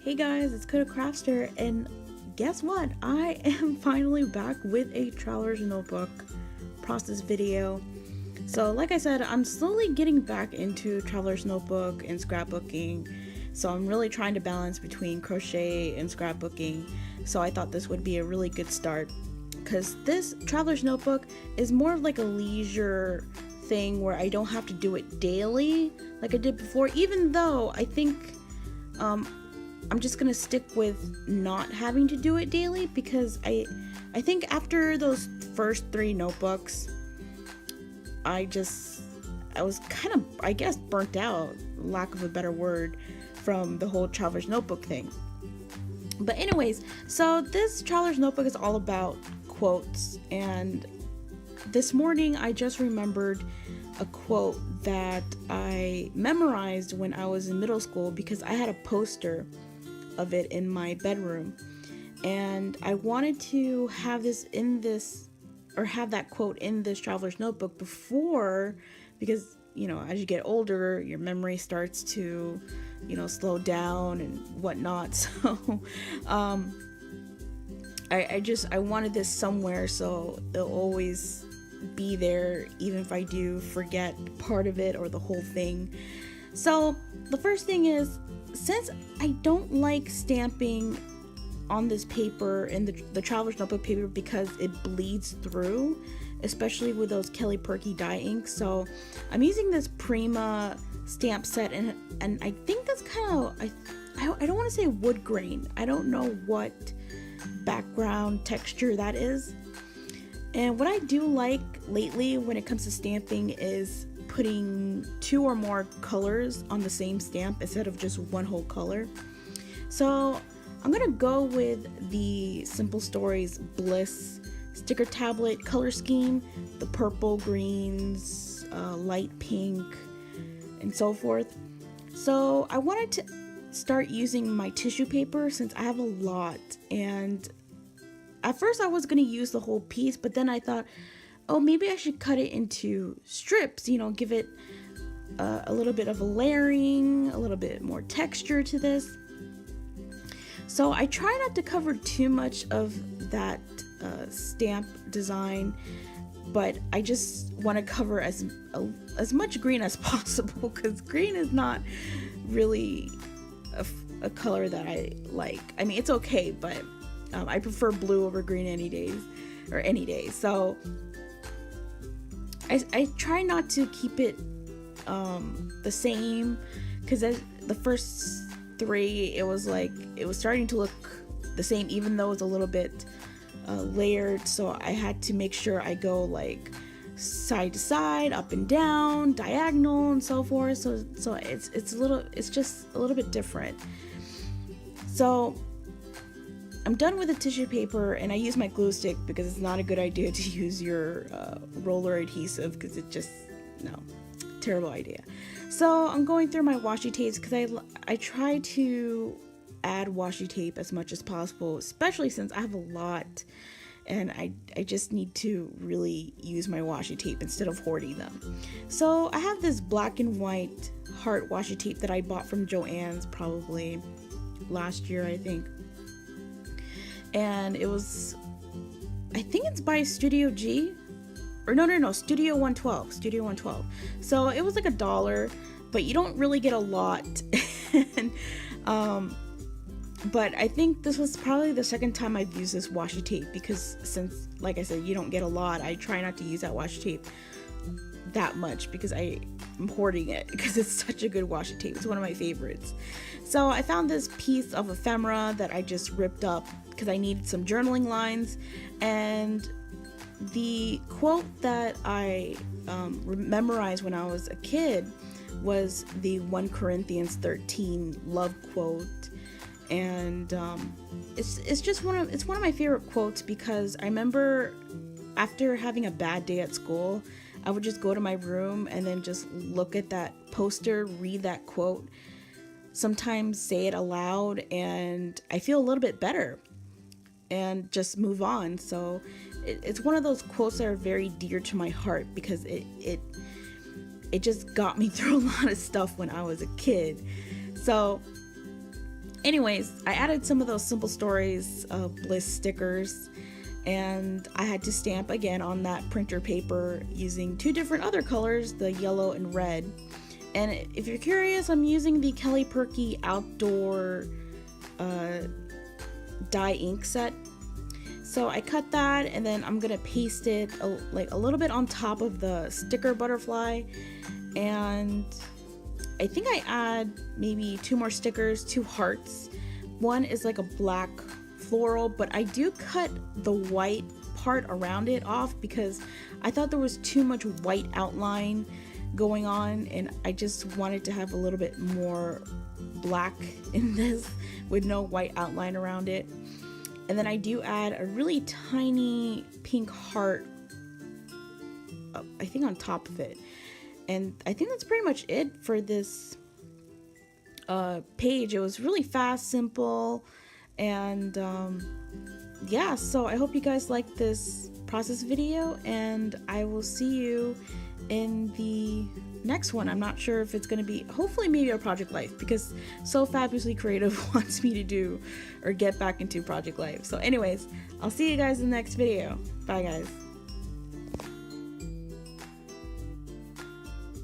Hey guys, it's Coda Craftster, and guess what? I am finally back with a Traveler's Notebook process video. So like I said, I'm slowly getting back into Traveler's Notebook and scrapbooking. So I'm really trying to balance between crochet and scrapbooking. So I thought this would be a really good start, because this Traveler's Notebook is more of like a leisure thing where I don't have to do it daily like I did before, even though I think I'm just gonna stick with not having to do it daily, because I think after those first 3 notebooks I was kind of, I guess, burnt out, lack of a better word, from the whole Traveler's Notebook thing. But anyways, so this Traveler's Notebook is all about quotes, and this morning I just remembered a quote that I memorized when I was in middle school, because I had a poster of it in my bedroom, and I wanted to have have that quote in this Traveler's Notebook before, because as you get older your memory starts to slow down and whatnot. So I wanted this somewhere so it'll always be there, even if I do forget part of it or the whole thing. So the first thing is, since I don't like stamping on this paper, in the Traveler's Notebook paper, because it bleeds through, especially with those Kelly Purkey dye inks, so I'm using this Prima stamp set, and I think that's kind of, I don't want to say wood grain, I don't know what background texture that is. And what I do like lately when it comes to stamping is putting 2 or more colors on the same stamp instead of just one whole color. So I'm gonna go with the Simple Stories Bliss sticker tablet color scheme, the purple, greens, light pink, and so forth. So I wanted to start using my tissue paper since I have a lot, and at first I was going to use the whole piece, but then I thought, oh, maybe I should cut it into strips, give it a little bit of a layering, a little bit more texture to this. So I try not to cover too much of that stamp design, but I just want to cover as much green as possible, because green is not really a color that I like. I mean, it's okay, but I prefer blue over green any day. So I try not to keep it the same, because the first 3, it was starting to look the same, even though it's a little bit layered. So I had to make sure I go like side to side, up and down, diagonal, and so forth. So it's just a little bit different. So I'm done with the tissue paper, and I use my glue stick, because it's not a good idea to use your roller adhesive, because terrible idea. So I'm going through my washi tapes, because I try to add washi tape as much as possible, especially since I have a lot, and I just need to really use my washi tape instead of hoarding them. So I have this black and white heart washi tape that I bought from Joann's probably last year, I think. And it was, I think it's by Studio G, or no, Studio 112. So it was like $1, but you don't really get a lot. And, but I think this was probably the second time I've used this washi tape, because since, like I said, you don't get a lot, I try not to use that washi tape that much, because I'm hoarding it, because it's such a good washi tape. It's one of my favorites. So I found this piece of ephemera that I just ripped up, because I needed some journaling lines, and the quote that I memorized when I was a kid was the 1 Corinthians 13 love quote. And it's one of my favorite quotes, because I remember after having a bad day at school, I would just go to my room and then just look at that poster, read that quote, sometimes say it aloud, and I feel a little bit better and just move on. So it's one of those quotes that are very dear to my heart, because it just got me through a lot of stuff when I was a kid. So Anyways, I added some of those Simple Stories Bliss stickers, and I had to stamp again on that printer paper using 2 different other colors, the yellow and red. And if you're curious, I'm using the Kelly Purkey Outdoor dye ink set. So I cut that, and then I'm gonna paste it like a little bit on top of the sticker butterfly, and I think I add maybe 2 more stickers, 2 hearts. One is like a black floral, but I do cut the white part around it off because I thought there was too much white outline going on, and I just wanted to have a little bit more black in this with no white outline around it. And then I do add a really tiny pink heart, I think on top of it. And I think that's pretty much it for this page. It was really fast, simple, and yeah, so I hope you guys like this process video, and I will see you in the next one. I'm not sure if it's going to be, hopefully maybe a Project Life, because So Fabulously Creative wants me to do or get back into Project Life. So anyways, I'll see you guys in the next video. Bye guys.